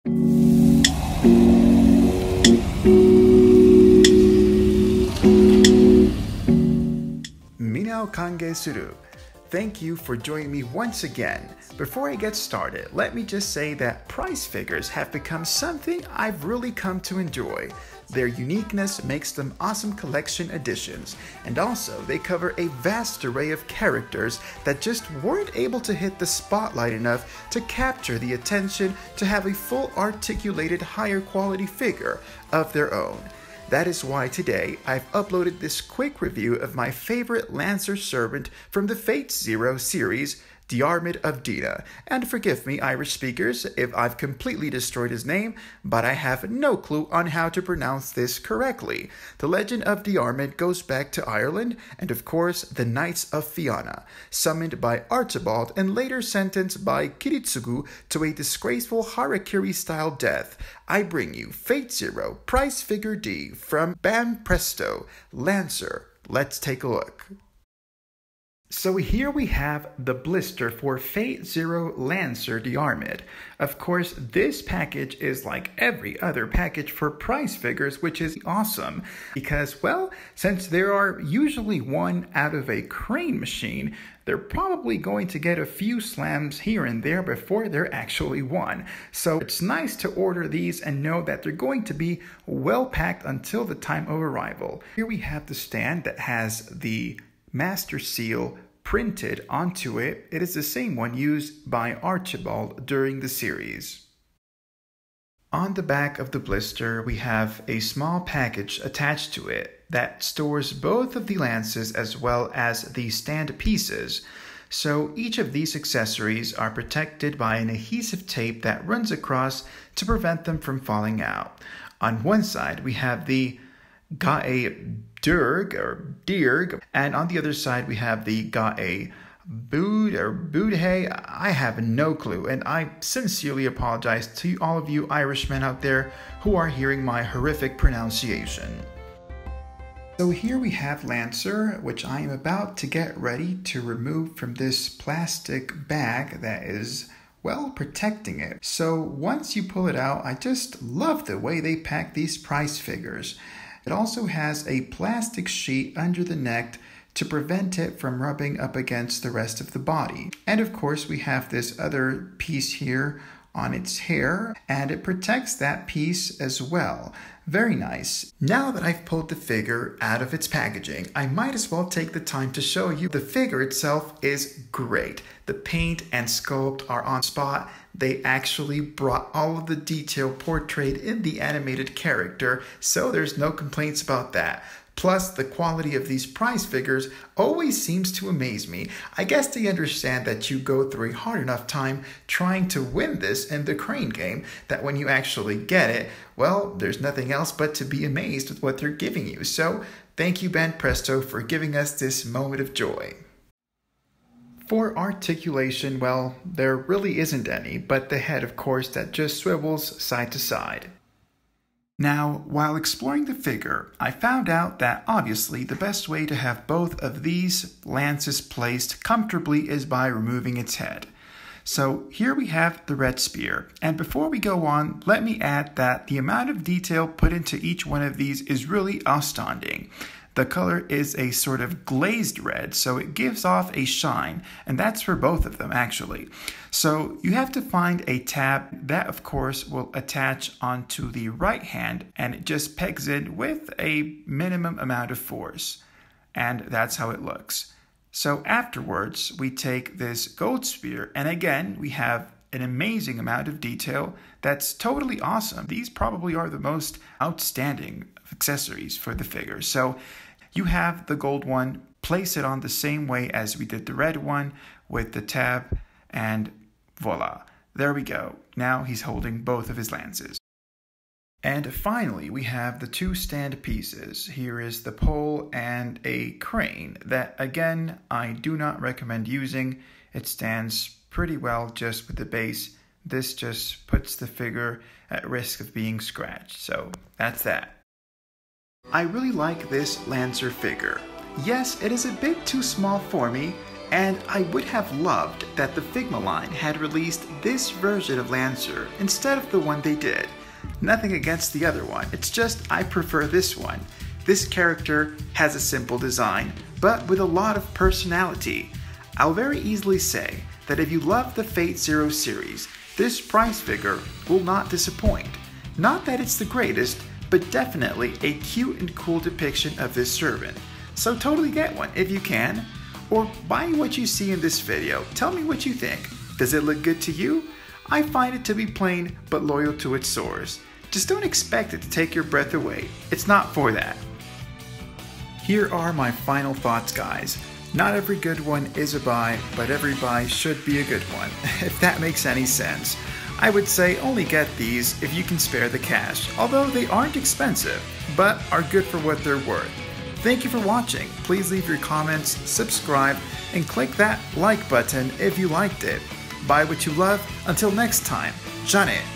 Minao kange suru. Thank you for joining me once again. Before I get started, let me just say that price figures have become something I've really come to enjoy. Their uniqueness makes them awesome collection additions, and also they cover a vast array of characters that just weren't able to hit the spotlight enough to capture the attention to have a full articulated higher quality figure of their own. That is why today I've uploaded this quick review of my favorite Lancer Servant from the Fate Zero series, Diarmid of Dina. And forgive me, Irish speakers, if I've completely destroyed his name, but I have no clue on how to pronounce this correctly. The legend of Diarmid goes back to Ireland, and of course, the Knights of Fianna, summoned by Archibald and later sentenced by Kiritsugu to a disgraceful Harakiri-style death. I bring you Fate Zero, Price Figure D from Bam Presto, Lancer. Let's take a look. So here we have the blister for Fate Zero Lancer Diarmid. Of course, this package is like every other package for price figures, which is awesome because, well, since there are usually one out of a crane machine, they're probably going to get a few slams here and there before they're actually won. So it's nice to order these and know that they're going to be well packed until the time of arrival. Here we have the stand that has the Master Seal printed onto it. It is the same one used by Archibald during the series. On the back of the blister, we have a small package attached to it that stores both of the lances as well as the stand pieces. So each of these accessories are protected by an adhesive tape that runs across to prevent them from falling out. On one side, we have the Gae Dirg, and on the other side we have the Gae Budhe. I have no clue, and I sincerely apologize to all of you Irishmen out there who are hearing my horrific pronunciation. So here we have Lancer, which I am about to get ready to remove from this plastic bag that is, well, protecting it. So once you pull it out, I just love the way they pack these price figures. It also has a plastic sheet under the neck to prevent it from rubbing up against the rest of the body. And of course, we have this other piece here on its hair, and it protects that piece as well. Very nice. Now that I've pulled the figure out of its packaging, I might as well take the time to show you the figure itself is great. The paint and sculpt are on spot. They actually brought all of the detail portrayed in the animated character, so there's no complaints about that. Plus, the quality of these prize figures always seems to amaze me. I guess they understand that you go through a hard enough time trying to win this in the crane game that when you actually get it, well, there's nothing else but to be amazed with what they're giving you. So, thank you, Ben Presto, for giving us this moment of joy. For articulation, well, there really isn't any, but the head, of course, that just swivels side to side. Now, while exploring the figure, I found out that obviously the best way to have both of these lances placed comfortably is by removing its head. So here we have the red spear, and before we go on, let me add that the amount of detail put into each one of these is really astounding. The color is a sort of glazed red, so it gives off a shine, and that's for both of them actually. So you have to find a tab that of course will attach onto the right hand, and it just pegs in with a minimum amount of force. And that's how it looks. So afterwards, we take this gold spear, and again, we have an amazing amount of detail that's totally awesome. These probably are the most outstanding accessories for the figure. So you have the gold one, place it on the same way as we did the red one with the tab, and voila, there we go. Now he's holding both of his lances. And finally, we have the two stand pieces. Here is the pole and a crane that, again, I do not recommend using. It stands pretty well just with the base. This just puts the figure at risk of being scratched. So that's that. I really like this Lancer figure. Yes, it is a bit too small for me, and I would have loved that the Figma line had released this version of Lancer instead of the one they did. Nothing against the other one, it's just I prefer this one. This character has a simple design, but with a lot of personality. I'll very easily say that if you love the Fate Zero series, this price figure will not disappoint. Not that it's the greatest, but definitely a cute and cool depiction of this servant. So totally get one if you can, or buy what you see in this video. Tell me what you think. Does it look good to you? I find it to be plain but loyal to its source. Just don't expect it to take your breath away. It's not for that. Here are my final thoughts, guys. Not every good one is a buy, but every buy should be a good one, if that makes any sense. I would say only get these if you can spare the cash, although they aren't expensive, but are good for what they're worth. Thank you for watching. Please leave your comments, subscribe, and click that like button if you liked it. Buy what you love. Until next time, Jane.